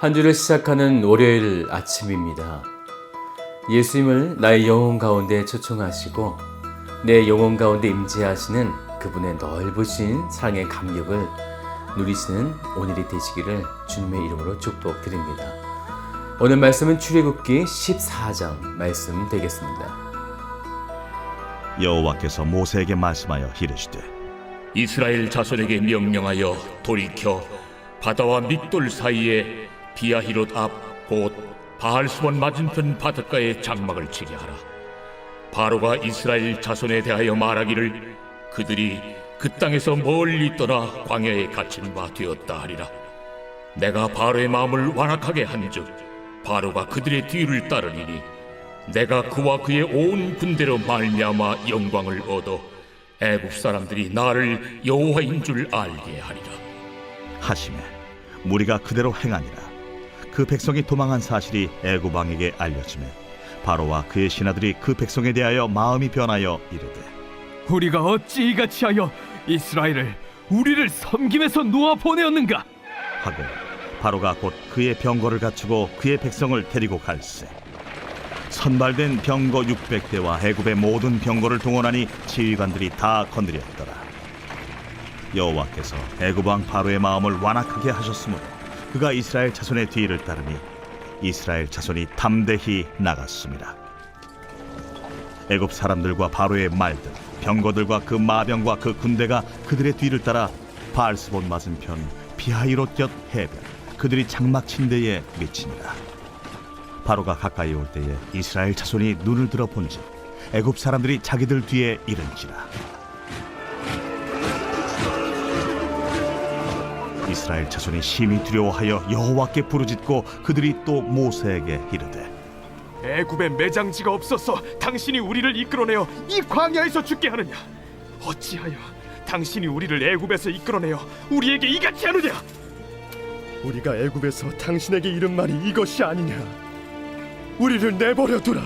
한 주를 시작하는 월요일 아침입니다. 예수님을 나의 영혼 가운데 초청하시고 내 영혼 가운데 임재하시는 그분의 넓으신 사랑의 감격을 누리시는 오늘이 되시기를 주님의 이름으로 축복드립니다. 오늘 말씀은 출애굽기 14장 말씀 되겠습니다. 여호와께서 모세에게 말씀하여 이르시되 이스라엘 자손에게 명령하여 돌이켜 바다와 믹돌 사이에 비아히롯 앞 곧 바알스본 맞은편 바닷가에 장막을 치게 하라. 바로가 이스라엘 자손에 대하여 말하기를 그들이 그 땅에서 멀리 떠나 광야에 갇힌 바 되었다 하리라. 내가 바로의 마음을 완악하게 한즉 바로가 그들의 뒤를 따르리니 내가 그와 그의 온 군대로 말미암아 영광을 얻어 애굽 사람들이 나를 여호와인 줄 알게 하리라. 하시매 무리가 그대로 행하니라. 그 백성이 도망한 사실이 애굽 왕에게 알려지매 바로와 그의 신하들이 그 백성에 대하여 마음이 변하여 이르되 우리가 어찌 이같이 하여 이스라엘을 우리를 섬김에서 놓아 보내었는가 하고 바로가 곧 그의 병거를 갖추고 그의 백성을 데리고 갈새 선발된 병거 600대와 애굽의 모든 병거를 동원하니 지휘관들이 다 건드렸더라. 여호와께서 애굽 왕 바로의 마음을 완악하게 하셨으므로 그가 이스라엘 자손의 뒤를 따르니 이스라엘 자손이 담대히 나갔습니다. 애굽 사람들과 바로의 말들 병거들과 그 마병과 그 군대가 그들의 뒤를 따라 바알스본 맞은편 비하히롯 곁 해변 그들이 장막 친 데에 미치니라. 바로가 가까이 올 때에 이스라엘 자손이 눈을 들어 본즉 애굽 사람들이 자기들 뒤에 이른지라. 이스라엘 자손이 심히 두려워하여 여호와께 부르짖고 그들이 또 모세에게 이르되 애굽에 매장지가 없어서 당신이 우리를 이끌어내어 이 광야에서 죽게 하느냐 어찌하여 당신이 우리를 애굽에서 이끌어내어 우리에게 이같이 하느냐 우리가 애굽에서 당신에게 이른 말이 이것이 아니냐. 우리를 내버려 두라.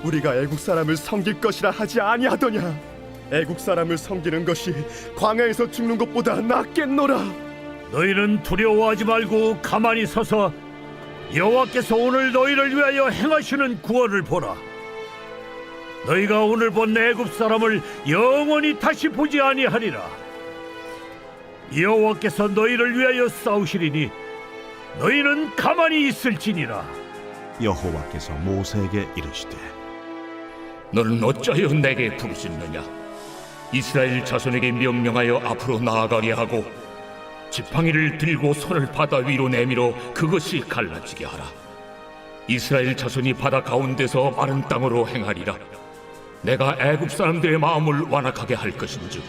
우리가 애국 사람을 섬길 것이라 하지 아니하더냐. 애국 사람을 섬기는 것이 광야에서 죽는 것보다 낫겠노라. 너희는 두려워하지 말고 가만히 서서 여호와께서 오늘 너희를 위하여 행하시는 구원을 보라. 너희가 오늘 본 애굽 사람을 영원히 다시 보지 아니하리라. 여호와께서 너희를 위하여 싸우시리니 너희는 가만히 있을지니라. 여호와께서 모세에게 이르시되 너는 어찌하여 내게 부르짖느냐. 이스라엘 자손에게 명령하여 앞으로 나아가게 하고 지팡이를 들고 손을 바다 위로 내밀어 그것이 갈라지게 하라. 이스라엘 자손이 바다 가운데서 마른 땅으로 행하리라. 내가 애굽 사람들의 마음을 완악하게 할 것인즉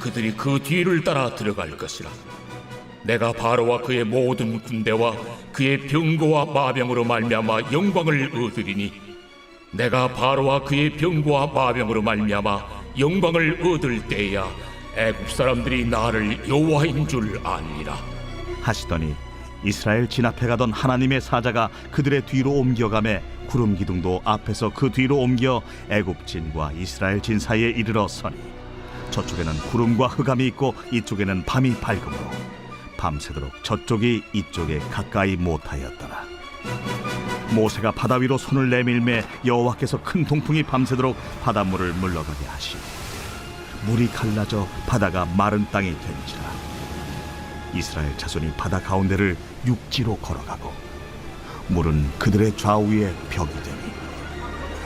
그들이 그 뒤를 따라 들어갈 것이라. 내가 바로와 그의 모든 군대와 그의 병거와 마병으로 말미암아 영광을 얻으리니 내가 바로와 그의 병거와 마병으로 말미암아 영광을 얻을 때야 애굽 사람들이 나를 여호와인 줄 아니라 하시더니 이스라엘 진 앞에 가던 하나님의 사자가 그들의 뒤로 옮겨가매 구름 기둥도 앞에서 그 뒤로 옮겨 애굽 진과 이스라엘 진 사이에 이르러 서니 저쪽에는 구름과 흑암이 있고 이쪽에는 밤이 밝음으로 밤새도록 저쪽이 이쪽에 가까이 못하였더라. 모세가 바다 위로 손을 내밀매 여호와께서 큰 동풍이 밤새도록 바닷물을 물러가게 하시고 물이 갈라져 바다가 마른 땅이 된지라. 이스라엘 자손이 바다 가운데를 육지로 걸어가고 물은 그들의 좌우에 벽이 되니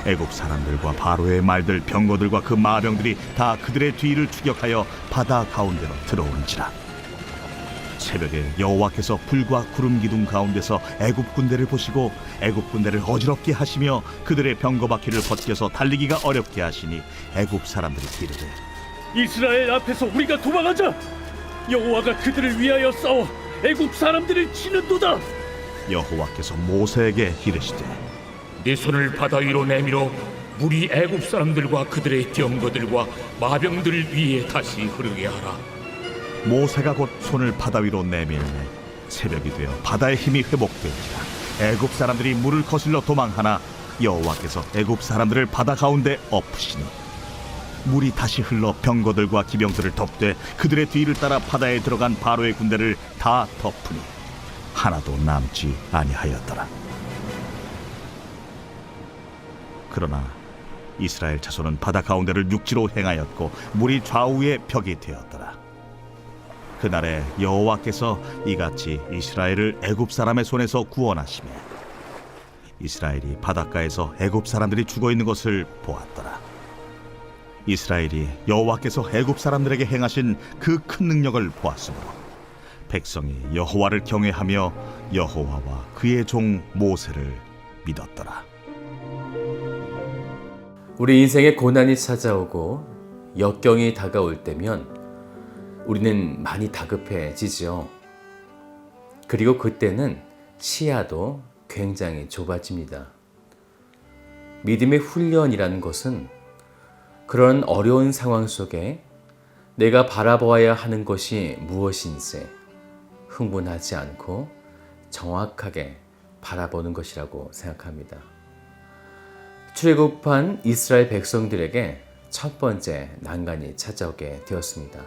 애굽 사람들과 바로의 말들 병거들과 그 마병들이 다 그들의 뒤를 추격하여 바다 가운데로 들어온지라. 새벽에 여호와께서 불과 구름 기둥 가운데서 애굽 군대를 보시고 애굽 군대를 어지럽게 하시며 그들의 병거 바퀴를 벗겨서 달리기가 어렵게 하시니 애굽 사람들이 이르되 이스라엘 앞에서 우리가 도망하자. 여호와가 그들을 위하여 싸워 애굽 사람들을 치는도다. 여호와께서 모세에게 이르시되 네 손을 바다 위로 내밀어 물이 애굽 사람들과 그들의 병거들과 마병들 위에 다시 흐르게 하라. 모세가 곧 손을 바다 위로 내밀매 새벽이 되어 바다의 힘이 회복되니라. 애굽 사람들이 물을 거슬러 도망하나 여호와께서 애굽 사람들을 바다 가운데 엎으시니 물이 다시 흘러 병거들과 기병들을 덮되 그들의 뒤를 따라 바다에 들어간 바로의 군대를 다 덮으니 하나도 남지 아니하였더라. 그러나 이스라엘 자손은 바다 가운데를 육지로 행하였고 물이 좌우에 벽이 되었더라. 그날에 여호와께서 이같이 이스라엘을 애굽 사람의 손에서 구원하시매 이스라엘이 바닷가에서 애굽 사람들이 죽어 있는 것을 보았더라. 이스라엘이 여호와께서 애굽 사람들에게 행하신 그 큰 능력을 보았으므로 백성이 여호와를 경외하며 여호와와 그의 종 모세를 믿었더라. 우리 인생에 고난이 찾아오고 역경이 다가올 때면 우리는 많이 다급해지죠. 그리고 그때는 시야도 굉장히 좁아집니다. 믿음의 훈련이라는 것은 그런 어려운 상황 속에 내가 바라보아야 하는 것이 무엇인지 흥분하지 않고 정확하게 바라보는 것이라고 생각합니다. 출애굽한 이스라엘 백성들에게 첫 번째 난간이 찾아오게 되었습니다.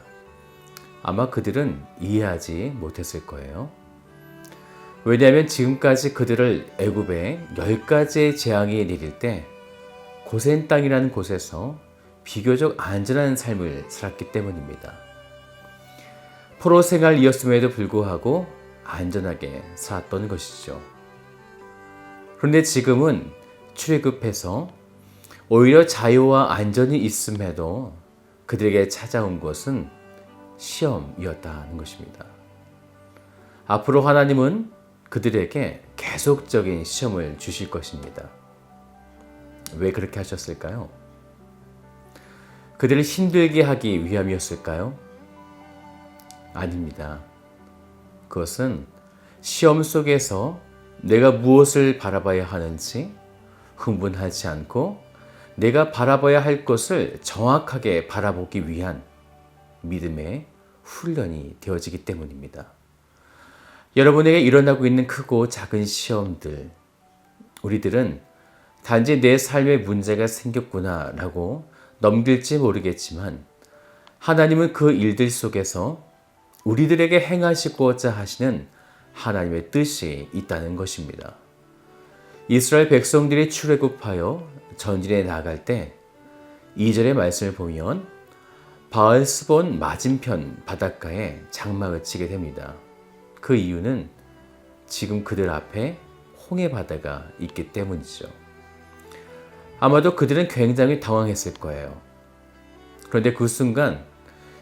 아마 그들은 이해하지 못했을 거예요. 왜냐하면 지금까지 그들을 애굽에 10가지의 재앙이 내릴 때 고센 땅이라는 곳에서 비교적 안전한 삶을 살았기 때문입니다. 포로 생활이었음에도 불구하고 안전하게 살았던 것이죠. 그런데 지금은 출애굽해서 오히려 자유와 안전이 있음에도 그들에게 찾아온 것은 시험이었다는 것입니다. 앞으로 하나님은 그들에게 계속적인 시험을 주실 것입니다. 왜 그렇게 하셨을까요? 그들을 힘들게 하기 위함이었을까요? 아닙니다. 그것은 시험 속에서 내가 무엇을 바라봐야 하는지 흥분하지 않고 내가 바라봐야 할 것을 정확하게 바라보기 위한 믿음의 훈련이 되어지기 때문입니다. 여러분에게 일어나고 있는 크고 작은 시험들, 우리들은 단지 내 삶에 문제가 생겼구나 라고 넘길지 모르겠지만 하나님은 그 일들 속에서 우리들에게 행하시고자 하시는 하나님의 뜻이 있다는 것입니다. 이스라엘 백성들이 출애굽하여 전진에 나갈 때 2절의 말씀을 보면 바알스본 맞은편 바닷가에 장막을 치게 됩니다. 그 이유는 지금 그들 앞에 홍해 바다가 있기 때문이죠. 아마도 그들은 굉장히 당황했을 거예요. 그런데 그 순간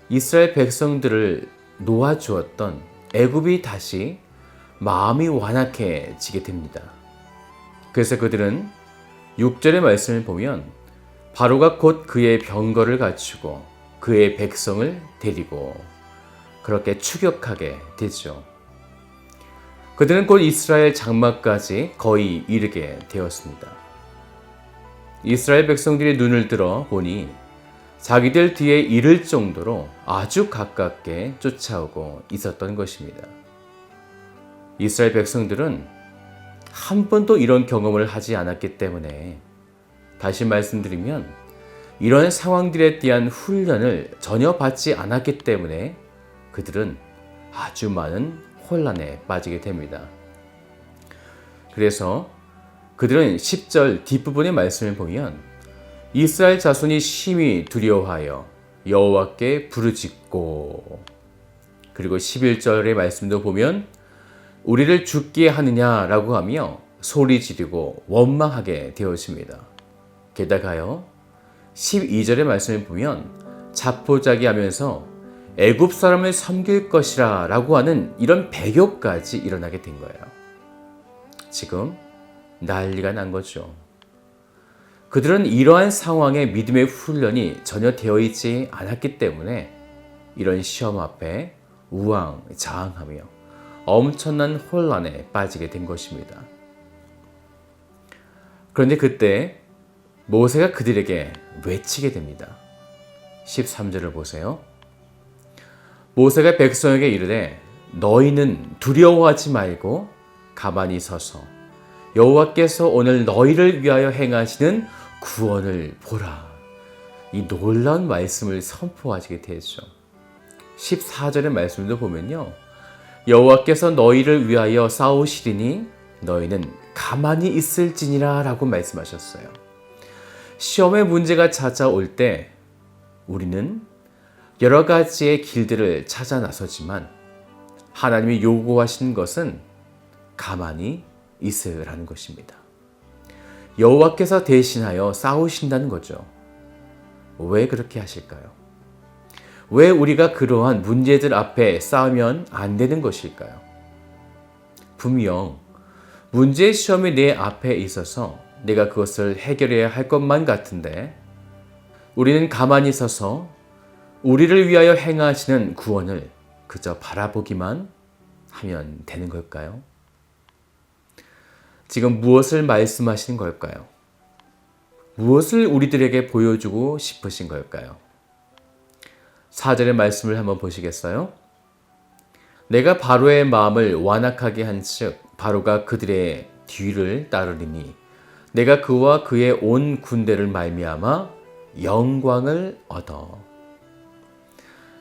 이스라엘 백성들을 놓아주었던 애굽이 다시 마음이 완악해지게 됩니다. 그래서 그들은 6절의 말씀을 보면 바로가 곧 그의 병거를 갖추고 그의 백성을 데리고 그렇게 추격하게 되죠. 그들은 곧 이스라엘 장막까지 거의 이르게 되었습니다. 이스라엘 백성들이 눈을 들어 보니 자기들 뒤에 이를 정도로 아주 가깝게 쫓아오고 있었던 것입니다. 이스라엘 백성들은 한 번도 이런 경험을 하지 않았기 때문에 다시 말씀드리면 이런 상황들에 대한 훈련을 전혀 받지 않았기 때문에 그들은 아주 많은 혼란에 빠지게 됩니다. 그래서 그들은 10절 뒷부분의 말씀을 보면 이스라엘 자손이 심히 두려워하여 여호와께 부르짖고, 그리고 11절의 말씀도 보면 우리를 죽게 하느냐라고 하며 소리 지르고 원망하게 되어집니다. 게다가요 12절의 말씀을 보면 자포자기하면서 애굽 사람을 섬길 것이라 라고 하는 이런 배교까지 일어나게 된 거예요. 지금 난리가 난 거죠. 그들은 이러한 상황에 믿음의 훈련이 전혀 되어 있지 않았기 때문에 이런 시험 앞에 우왕좌왕하며 엄청난 혼란에 빠지게 된 것입니다. 그런데 그때 모세가 그들에게 외치게 됩니다. 13절을 보세요. 모세가 백성에게 이르되 너희는 두려워하지 말고 가만히 서서 여호와께서 오늘 너희를 위하여 행하시는 구원을 보라. 이 놀라운 말씀을 선포하시게 되죠. 14절의 말씀도 보면요, 여호와께서 너희를 위하여 싸우시리니 너희는 가만히 있을지니라 라고 말씀하셨어요. 시험의 문제가 찾아올 때 우리는 여러 가지의 길들을 찾아 나서지만 하나님이 요구하신 것은 가만히 있으라는 것입니다. 여호와께서 대신하여 싸우신다는 거죠. 왜 그렇게 하실까요? 왜 우리가 그러한 문제들 앞에 싸우면 안 되는 것일까요? 분명 문제의 시험이 내 앞에 있어서 내가 그것을 해결해야 할 것만 같은데 우리는 가만히 서서 우리를 위하여 행하시는 구원을 그저 바라보기만 하면 되는 걸까요? 지금 무엇을 말씀하시는 걸까요? 무엇을 우리들에게 보여주고 싶으신 걸까요? 4절의 말씀을 한번 보시겠어요? 내가 바로의 마음을 완악하게 한즉 바로가 그들의 뒤를 따르리니 내가 그와 그의 온 군대를 말미암아 영광을 얻어.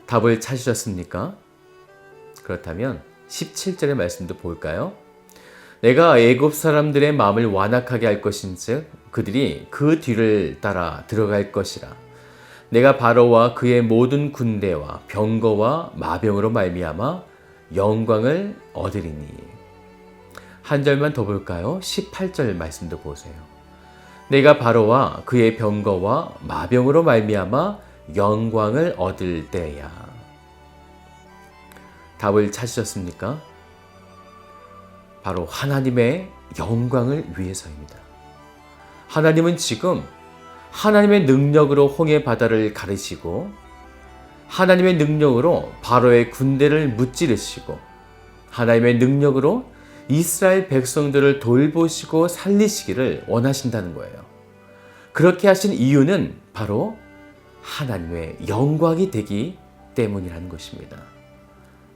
답을 찾으셨습니까? 그렇다면 17절의 말씀도 볼까요? 내가 애굽 사람들의 마음을 완악하게 할 것인즉 그들이 그 뒤를 따라 들어갈 것이라. 내가 바로와 그의 모든 군대와 병거와 마병으로 말미암아 영광을 얻으리니. 한 절만 더 볼까요? 18절 말씀도 보세요. 내가 바로와 그의 병거와 마병으로 말미암아 영광을 얻을 때야. 답을 찾으셨습니까? 바로 하나님의 영광을 위해서입니다. 하나님은 지금 하나님의 능력으로 홍해 바다를 가르시고 하나님의 능력으로 바로의 군대를 무찌르시고 하나님의 능력으로 이스라엘 백성들을 돌보시고 살리시기를 원하신다는 거예요. 그렇게 하신 이유는 바로 하나님의 영광이 되기 때문이라는 것입니다.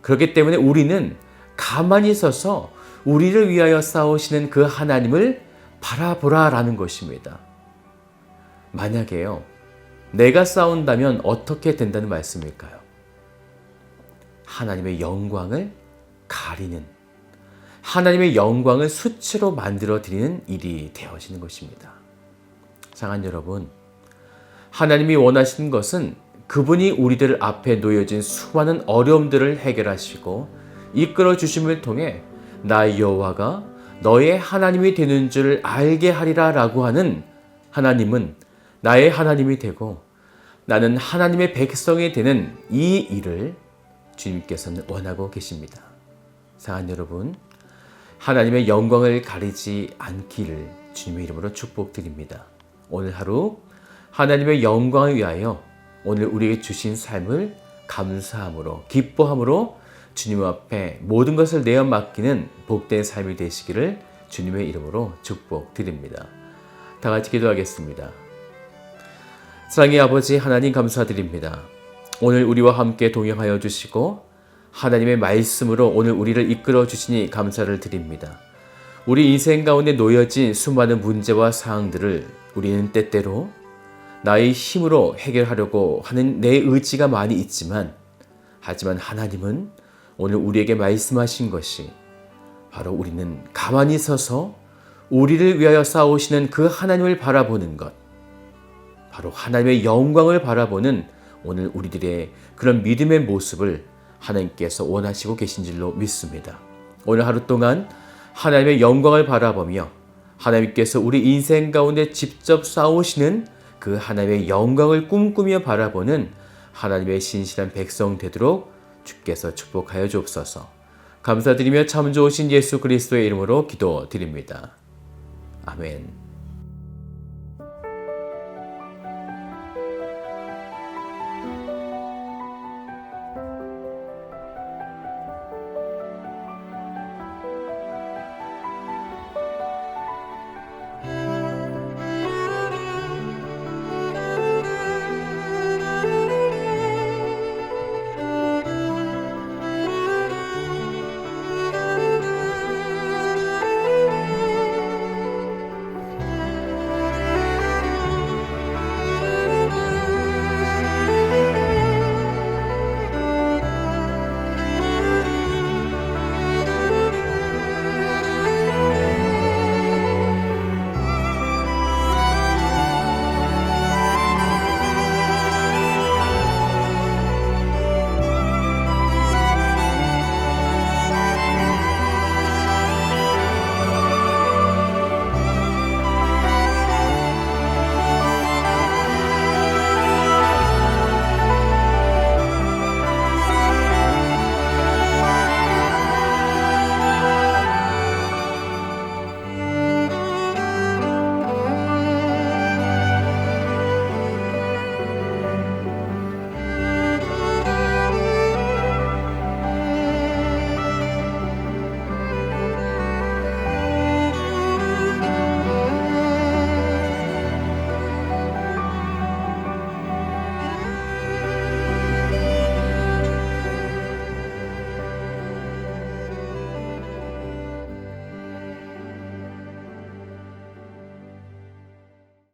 그렇기 때문에 우리는 가만히 서서 우리를 위하여 싸우시는 그 하나님을 바라보라라는 것입니다. 만약에요, 내가 싸운다면 어떻게 된다는 말씀일까요? 하나님의 영광을 가리는, 하나님의 영광을 수치로 만들어 드리는 일이 되어지는 것입니다. 사랑하는 여러분, 하나님이 원하시는 것은 그분이 우리들 앞에 놓여진 수많은 어려움들을 해결하시고 이끌어 주심을 통해 나 여호와가 너의 하나님이 되는 줄 알게 하리라 라고 하는 하나님은 나의 하나님이 되고 나는 하나님의 백성이 되는 이 일을 주님께서는 원하고 계십니다. 사랑하는 여러분, 하나님의 영광을 가리지 않기를 주님의 이름으로 축복드립니다. 오늘 하루 하나님의 영광을 위하여 오늘 우리에게 주신 삶을 감사함으로 기뻐함으로 주님 앞에 모든 것을 내어 맡기는 복된 삶이 되시기를 주님의 이름으로 축복드립니다. 다 같이 기도하겠습니다. 사랑의 아버지 하나님 감사드립니다. 오늘 우리와 함께 동행하여 주시고 하나님의 말씀으로 오늘 우리를 이끌어 주시니 감사를 드립니다. 우리 인생 가운데 놓여진 수많은 문제와 사항들을 우리는 때때로 나의 힘으로 해결하려고 하는 내 의지가 많이 있지만 하지만 하나님은 오늘 우리에게 말씀하신 것이 바로 우리는 가만히 서서 우리를 위하여 싸우시는 그 하나님을 바라보는 것, 바로 하나님의 영광을 바라보는 오늘 우리들의 그런 믿음의 모습을 하나님께서 원하시고 계신 줄로 믿습니다. 오늘 하루 동안 하나님의 영광을 바라보며 하나님께서 우리 인생 가운데 직접 싸우시는 그 하나님의 영광을 꿈꾸며 바라보는 하나님의 신실한 백성 되도록 주께서 축복하여 주옵소서. 감사드리며 참 좋으신 예수 그리스도의 이름으로 기도드립니다. 아멘.